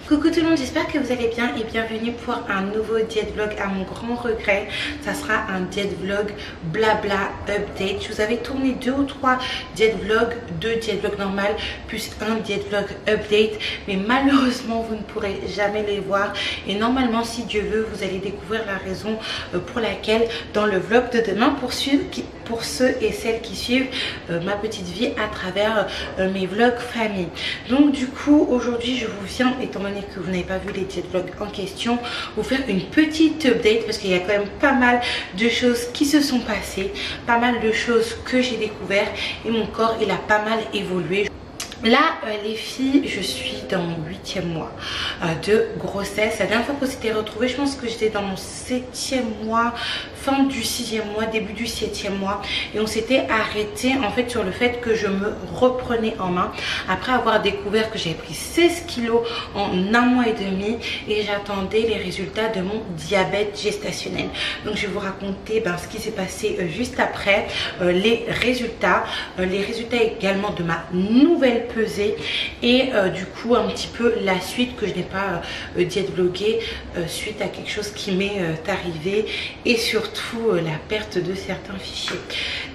Coucou tout le monde, j'espère que vous allez bien et bienvenue pour un nouveau diète vlog. À mon grand regret, ça sera un diète vlog blabla update. Je vous avais tourné 2 ou 3 diète vlogs, 2 diète vlogs normales plus un diète vlog update, mais malheureusement vous ne pourrez jamais les voir. Et normalement, si Dieu veut, vous allez découvrir la raison pour laquelle dans le vlog de demain, pour ceux et celles qui suivent ma petite vie à travers mes vlogs famille. Donc du coup aujourd'hui je vous viens, étant donné que vous n'avez pas vu les diète vlogs en question, vous faire une petite update parce qu'il y a quand même pas mal de choses qui se sont passées, pas mal de choses que j'ai découvert et mon corps il a pas mal évolué. Là les filles, je suis dans mon 8e mois de grossesse. La dernière fois qu'on s'était retrouvés, je pense que j'étais dans mon 7e mois, fin du 6e mois, début du 7e mois, et on s'était arrêté en fait sur le fait que je me reprenais en main après avoir découvert que j'avais pris 16 kilos en 1 mois et demi et j'attendais les résultats de mon diabète gestationnel. Donc je vais vous raconter ce qui s'est passé juste après, les résultats également de ma nouvelle pesée et du coup un petit peu la suite que je n'ai pas diète vlogué suite à quelque chose qui m'est arrivé et surtout la perte de certains fichiers.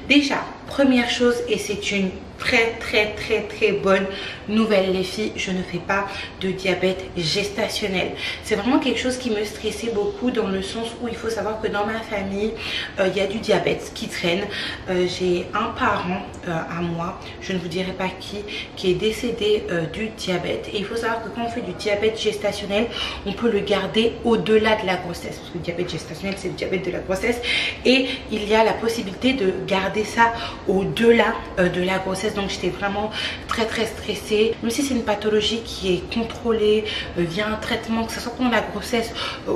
Déjà, première chose, et c'est une très bonne nouvelle les filles, je ne fais pas de diabète gestationnel. C'est vraiment quelque chose qui me stressait beaucoup dans le sens où il faut savoir que dans ma famille il y a du diabète qui traîne. J'ai un parent à moi, je ne vous dirai pas qui est décédé du diabète, et il faut savoir que quand on fait du diabète gestationnel on peut le garder au-delà de la grossesse, parce que le diabète gestationnel c'est le diabète de la grossesse et il y a la possibilité de garder ça au-delà de la grossesse. Donc j'étais vraiment très stressée, même si c'est une pathologie qui est contrôlée via un traitement, que ce soit pendant la grossesse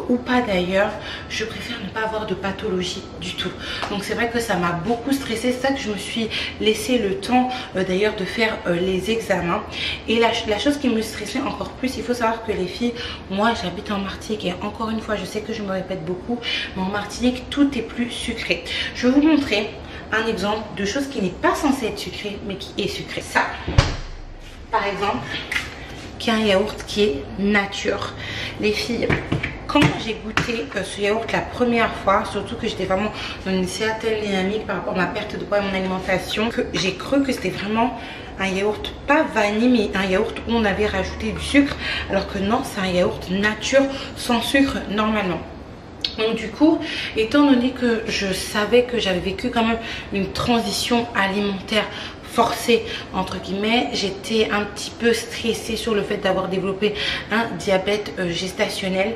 ou pas d'ailleurs, je préfère ne pas avoir de pathologie du tout. Donc c'est vrai que ça m'a beaucoup stressée, c'est ça que je me suis laissé le temps d'ailleurs de faire les examens. Et la chose qui me stressait encore plus, il faut savoir que les filles, moi j'habite en Martinique et encore une fois je sais que je me répète beaucoup, mais en Martinique tout est plus sucré. Je vais vous montrer un exemple de chose qui n'est pas censée être sucrée mais qui est sucrée. Ça par exemple, qui est un yaourt qui est nature. Les filles, quand j'ai goûté ce yaourt la première fois, surtout que j'étais vraiment dans une certaine dynamique par rapport à ma perte de poids et mon alimentation, que j'ai cru que c'était vraiment un yaourt, pas vanille, mais un yaourt où on avait rajouté du sucre, alors que non, c'est un yaourt nature sans sucre normalement. Donc du coup, étant donné que je savais que j'avais vécu quand même une transition alimentaire forcée entre guillemets, j'étais un petit peu stressée sur le fait d'avoir développé un diabète gestationnel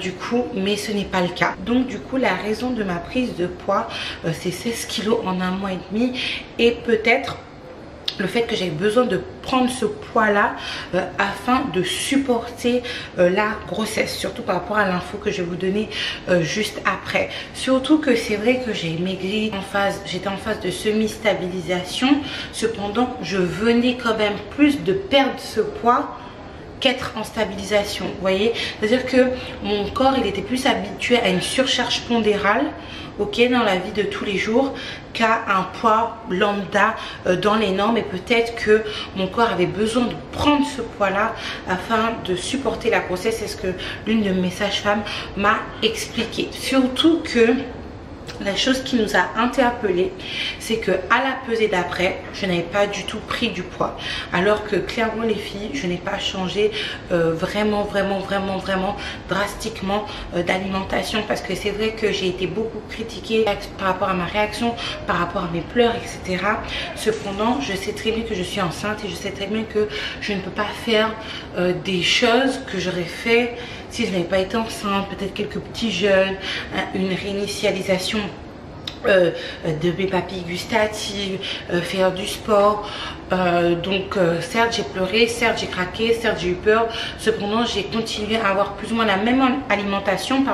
du coup, mais ce n'est pas le cas. Donc du coup la raison de ma prise de poids c'est 16 kilos en 1 mois et demi, et peut-être le fait que j'ai besoin de prendre ce poids là afin de supporter la grossesse, surtout par rapport à l'info que je vais vous donner juste après. Surtout que c'est vrai que j'ai maigri j'étais en phase de semi-stabilisation, cependant je venais quand même plus de perdre ce poids qu'être en stabilisation, vous voyez, c'est à dire que mon corps il était plus habitué à une surcharge pondérale dans la vie de tous les jours qu'à un poids lambda dans les normes, et peut-être que mon corps avait besoin de prendre ce poids là afin de supporter la grossesse. C'est ce que l'une de mes sages-femmes m'a expliqué. Surtout que la chose qui nous a interpellés, c'est que à la pesée d'après, je n'avais pas du tout pris du poids, alors que clairement les filles, je n'ai pas changé vraiment drastiquement d'alimentation, parce que c'est vrai que j'ai été beaucoup critiquée par rapport à ma réaction, par rapport à mes pleurs, etc. Cependant, je sais très bien que je suis enceinte et je sais très bien que je ne peux pas faire des choses que j'aurais fait si je n'avais pas été enceinte, peut-être quelques petits jeûnes, une réinitialisation de mes papilles gustatives, faire du sport. Certes j'ai pleuré, certes j'ai craqué, certes j'ai eu peur, cependant j'ai continué à avoir plus ou moins la même alimentation,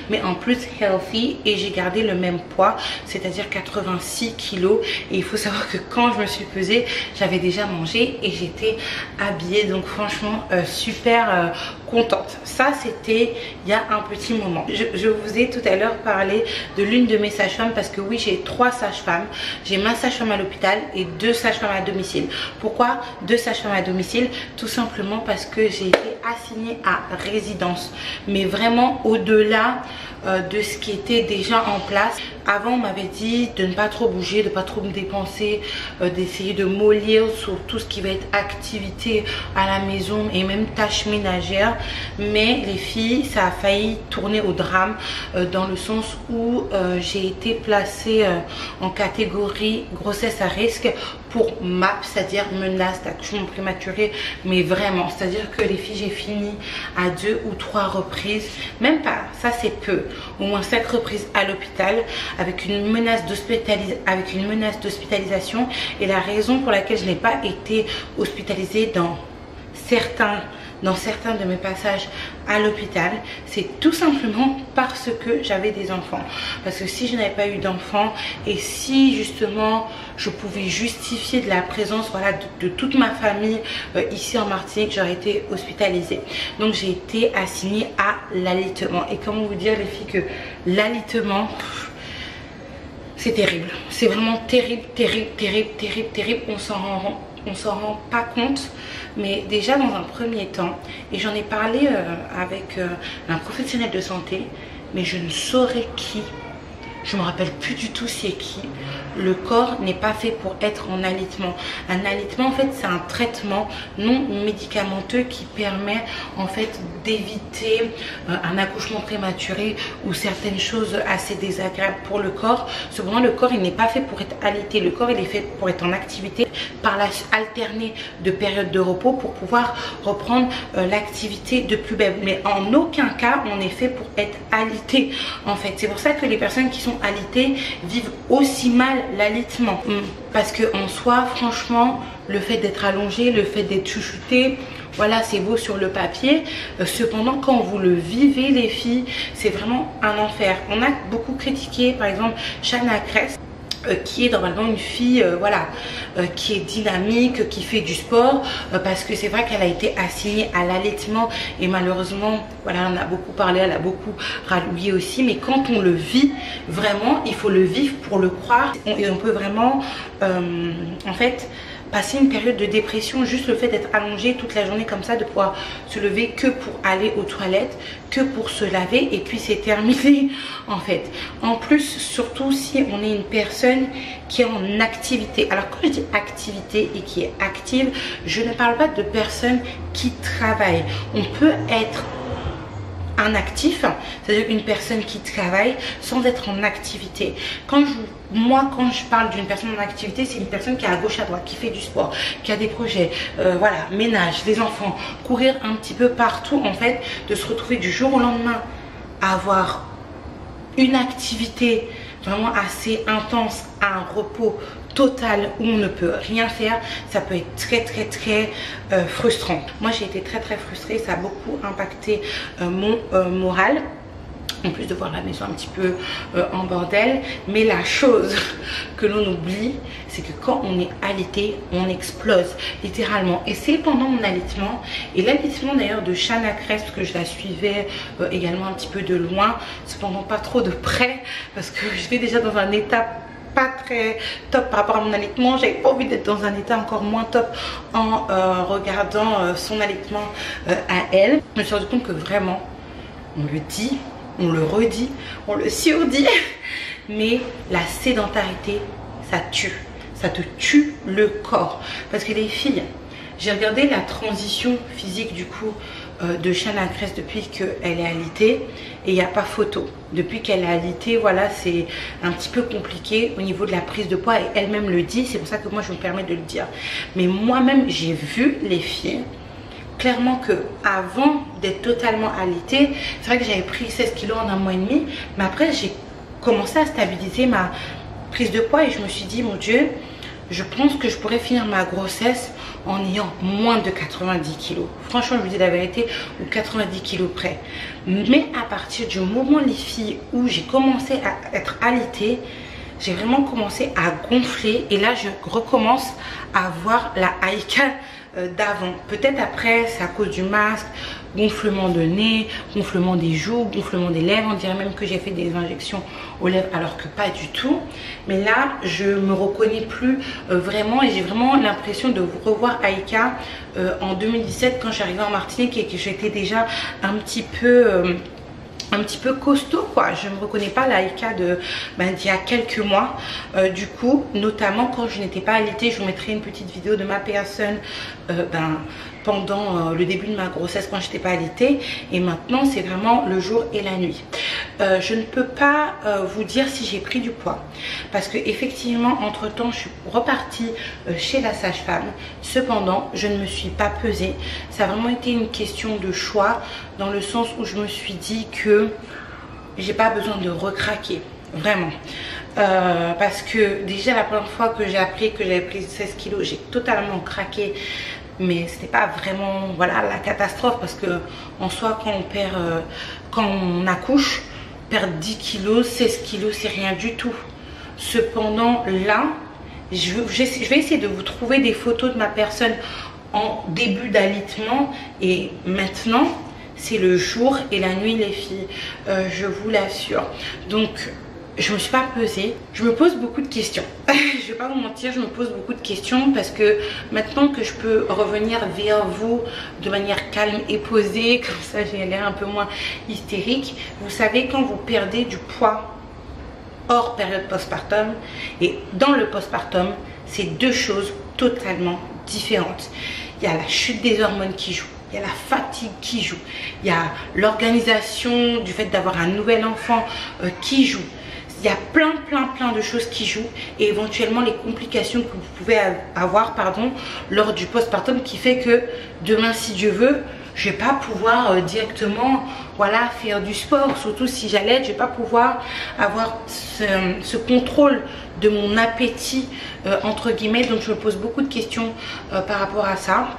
mais en plus healthy, et j'ai gardé le même poids, c'est-à-dire 86 kilos. Et il faut savoir que quand je me suis pesée, j'avais déjà mangé et j'étais habillée, donc franchement super contente. Ça c'était il y a un petit moment. Je vous ai tout à l'heure parlé de l'une de mes sages-femmes, parce que oui, j'ai 3 sages-femmes. J'ai ma sage-femme à l'hôpital et 2 sages-femmes à domicile. domicile. Pourquoi 2 sages-femmes à domicile? Tout simplement parce que j'ai été assignée à résidence, mais vraiment au-delà de ce qui était déjà en place. Avant on m'avait dit de ne pas trop bouger, de pas trop me dépenser, d'essayer de mollir sur tout ce qui va être activité à la maison et même tâches ménagères. Mais les filles, ça a failli tourner au drame dans le sens où j'ai été placée en catégorie grossesse à risque pour MAP, c'est-à-dire menace d'accouchement prématuré. Mais vraiment, c'est-à-dire que les filles, j'ai fini à 2 ou 3 reprises, même pas, ça c'est peu, au moins 5 reprises à l'hôpital avec une menace d'hospitalisation. Et la raison pour laquelle je n'ai pas été hospitalisée dans certains de mes passages à l'hôpital, c'est tout simplement parce que j'avais des enfants. Parce que si je n'avais pas eu d'enfants et si justement je pouvais justifier de la présence, voilà, de toute ma famille ici en Martinique, j'aurais été hospitalisée. Donc j'ai été assignée à l'alitement. Et comment vous dire les filles que l'alitement, c'est terrible. C'est vraiment terrible, terrible, terrible, terrible, terrible. On s'en rend pas compte. Mais déjà dans un premier temps, et j'en ai parlé avec un professionnel de santé, mais je ne saurais qui, je me rappelle plus du tout c'est qui. Le corps n'est pas fait pour être en alitement. Un alitement en fait c'est un traitement non médicamenteux qui permet en fait d'éviter un accouchement prématuré ou certaines choses assez désagréables pour le corps. Cependant le corps il n'est pas fait pour être alité. Le corps il est fait pour être en activité, par la alterner de périodes de repos pour pouvoir reprendre l'activité de plus belle. Mais en aucun cas on est fait pour être alité en fait. C'est pour ça que les personnes qui sont alitées vivent aussi mal l'alitement. Parce que en soi franchement le fait d'être allongé, le fait d'être chouchouté, voilà c'est beau sur le papier, cependant quand vous le vivez les filles, c'est vraiment un enfer. On a beaucoup critiqué par exemple Chana Cress, qui est normalement une fille voilà, qui est dynamique, qui fait du sport, parce que c'est vrai qu'elle a été assignée à l'allaitement et malheureusement voilà, on a beaucoup parlé, elle a beaucoup rallié aussi, mais quand on le vit vraiment, il faut le vivre pour le croire. Et on peut vraiment en fait passer une période de dépression, juste le fait d'être allongé toute la journée comme ça, de pouvoir se lever que pour aller aux toilettes, que pour se laver et puis c'est terminé en fait. En plus, surtout si on est une personne qui est en activité. Alors quand je dis activité et qui est active, je ne parle pas de personnes qui travaillent. On peut être un actif, c'est-à-dire une personne qui travaille sans être en activité. Moi quand je parle d'une personne en activité, c'est une personne qui est à gauche à droite, qui fait du sport, qui a des projets, voilà, ménage, les enfants, courir un petit peu partout en fait, de se retrouver du jour au lendemain à avoir une activité vraiment assez intense, à un repos total où on ne peut rien faire, ça peut être très très très frustrant. Moi j'ai été très très frustrée, ça a beaucoup impacté mon moral, en plus de voir la maison un petit peu en bordel. Mais la chose que l'on oublie, c'est que quand on est alité, on explose littéralement. Et c'est pendant mon allaitement, et l'allaitement d'ailleurs de Chana Cress, parce que je la suivais également un petit peu de loin, cependant pas trop de près, parce que je vais déjà dans un état pas très top par rapport à mon allaitement. J'avais pas envie d'être dans un état encore moins top en regardant son allaitement à elle. Je me suis rendu compte que vraiment, on le dit, on le redit, on le surdit, mais la sédentarité, ça tue. Ça te tue le corps. Parce que les filles, j'ai regardé la transition physique du coup de Chana Cress depuis qu'elle est alitée et il n'y a pas photo. Depuis qu'elle est alitée, voilà, c'est un petit peu compliqué au niveau de la prise de poids et elle-même le dit. C'est pour ça que moi je me permets de le dire. Mais moi-même j'ai vu les filles clairement que avant d'être totalement alitée, c'est vrai que j'avais pris 16 kilos en un mois et demi, mais après j'ai commencé à stabiliser ma prise de poids et je me suis dit mon Dieu, je pense que je pourrais finir ma grossesse en ayant moins de 90 kilos. Franchement, je vous dis la vérité, ou 90 kilos près. Mais à partir du moment, les filles, où j'ai commencé à être alitée, j'ai vraiment commencé à gonfler. Et là, je recommence à voir la Aïka d'avant. Peut-être après, c'est à cause du masque, gonflement de nez, gonflement des joues, gonflement des lèvres. On dirait même que j'ai fait des injections aux lèvres alors que pas du tout. Mais là je me reconnais plus vraiment, et j'ai vraiment l'impression de revoir Aïka en 2017 quand j'arrivais en Martinique et que j'étais déjà un petit peu costaud quoi. Je ne me reconnais pas l'Aïka d'il y a quelques mois. Du coup, notamment quand je n'étais pas alitée, je vous mettrai une petite vidéo de ma personne pendant le début de ma grossesse quand j'étais pas alitée, et maintenant c'est vraiment le jour et la nuit. Je ne peux pas vous dire si j'ai pris du poids parce que effectivement entre temps je suis repartie chez la sage-femme. Cependant je ne me suis pas pesée. Ça a vraiment été une question de choix, dans le sens où je me suis dit que j'ai pas besoin de recraquer vraiment. Parce que déjà la première fois que j'ai appris que j'avais pris 16 kilos, j'ai totalement craqué. Mais c'était pas vraiment voilà la catastrophe, parce que en soi quand on accouche, perdre 10 kilos, 16 kilos c'est rien du tout. Cependant là je vais essayer de vous trouver des photos de ma personne en début d'alitement et maintenant. C'est le jour et la nuit les filles, je vous l'assure. Donc je me suis pas pesée. Je me pose beaucoup de questions. Je vais pas vous mentir, je me pose beaucoup de questions parce que maintenant que je peux revenir vers vous de manière calme et posée, comme ça j'ai l'air un peu moins hystérique. Vous savez, quand vous perdez du poids hors période postpartum et dans le postpartum, c'est deux choses totalement différentes. Il y a la chute des hormones qui joue. Il y a la fatigue qui joue. Il y a l'organisation du fait d'avoir un nouvel enfant qui joue. Il y a plein de choses qui jouent, et éventuellement les complications que vous pouvez avoir lors du postpartum, qui fait que demain, si Dieu veut, je vais pas pouvoir directement voilà faire du sport, surtout si j'allais, je vais pas pouvoir avoir ce contrôle de mon appétit entre guillemets. Donc je me pose beaucoup de questions par rapport à ça.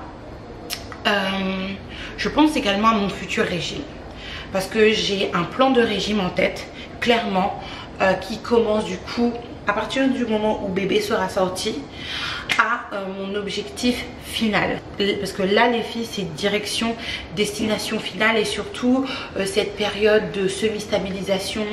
Je pense également à mon futur régime, parce que j'ai un plan de régime en tête clairement, qui commence du coup à partir du moment où bébé sera sorti à mon objectif final. Parce que là les filles, c'est direction, destination finale, et surtout cette période de semi-stabilisation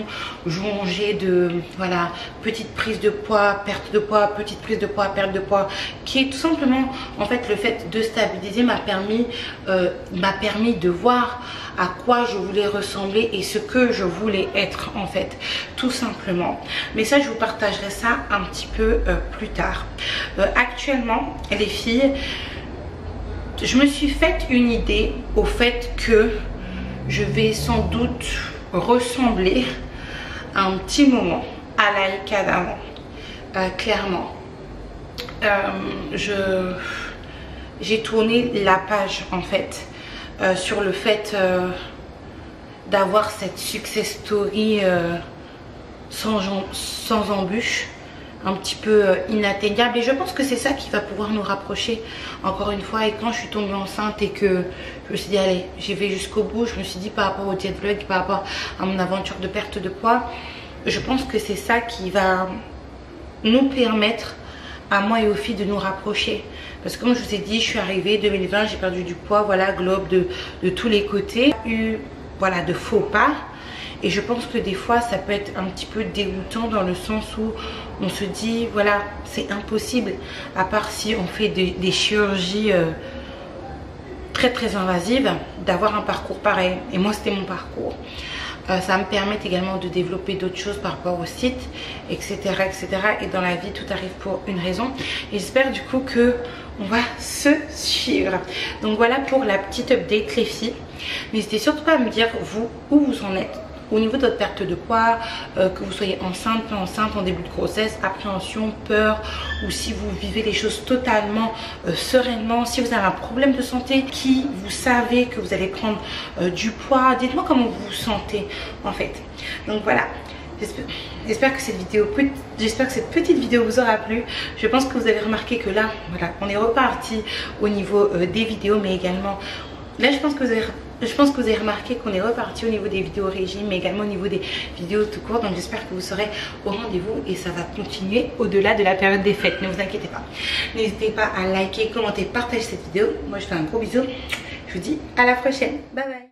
jonchée de voilà, petite prise de poids, perte de poids, petite prise de poids, perte de poids, qui est tout simplement en fait le fait de stabiliser m'a permis de voir à quoi je voulais ressembler et ce que je voulais être en fait, tout simplement. Mais ça je vous partagerai ça un petit peu plus tard. Actuellement les filles, je me suis fait une idée au fait que je vais sans doute ressembler à un petit moment à l'Aïka d'avant, clairement. J'ai tourné la page en fait sur le fait d'avoir cette success story sans embûche, un petit peu inatteignable, et je pense que c'est ça qui va pouvoir nous rapprocher encore une fois. Et quand je suis tombée enceinte et que je me suis dit allez, j'y vais jusqu'au bout, je me suis dit par rapport au diet vlog, par rapport à mon aventure de perte de poids, je pense que c'est ça qui va nous permettre à moi et aux filles de nous rapprocher. Parce que comme je vous ai dit, je suis arrivée 2020, j'ai perdu du poids, voilà, globe de tous les côtés, eu voilà de faux pas. Et je pense que des fois ça peut être un petit peu dégoûtant, dans le sens où on se dit voilà, c'est impossible, à part si on fait des chirurgies très invasives, d'avoir un parcours pareil. Et moi c'était mon parcours. Ça me permet également de développer d'autres choses par rapport au site, etc. Et dans la vie tout arrive pour une raison, et j'espère du coup que on va se suivre. Donc voilà pour la petite update les filles. N'hésitez surtout pas à me dire vous où vous en êtes au niveau de votre perte de poids, que vous soyez enceinte, pas enceinte, en début de grossesse, appréhension, peur, ou si vous vivez les choses totalement sereinement. Si vous avez un problème de santé, qui vous savez que vous allez prendre du poids, dites-moi comment vous vous sentez en fait. Donc voilà, j'espère que cette petite vidéo vous aura plu. Je pense que vous avez remarqué que là voilà, on est reparti au niveau des vidéos, mais également là je pense que vous avez remarqué qu'on est reparti au niveau des vidéos régime, mais également au niveau des vidéos tout court. Donc j'espère que vous serez au rendez-vous et ça va continuer au-delà de la période des fêtes, ne vous inquiétez pas. N'hésitez pas à liker, commenter, partager cette vidéo. Moi je fais un gros bisou, je vous dis à la prochaine. Bye bye.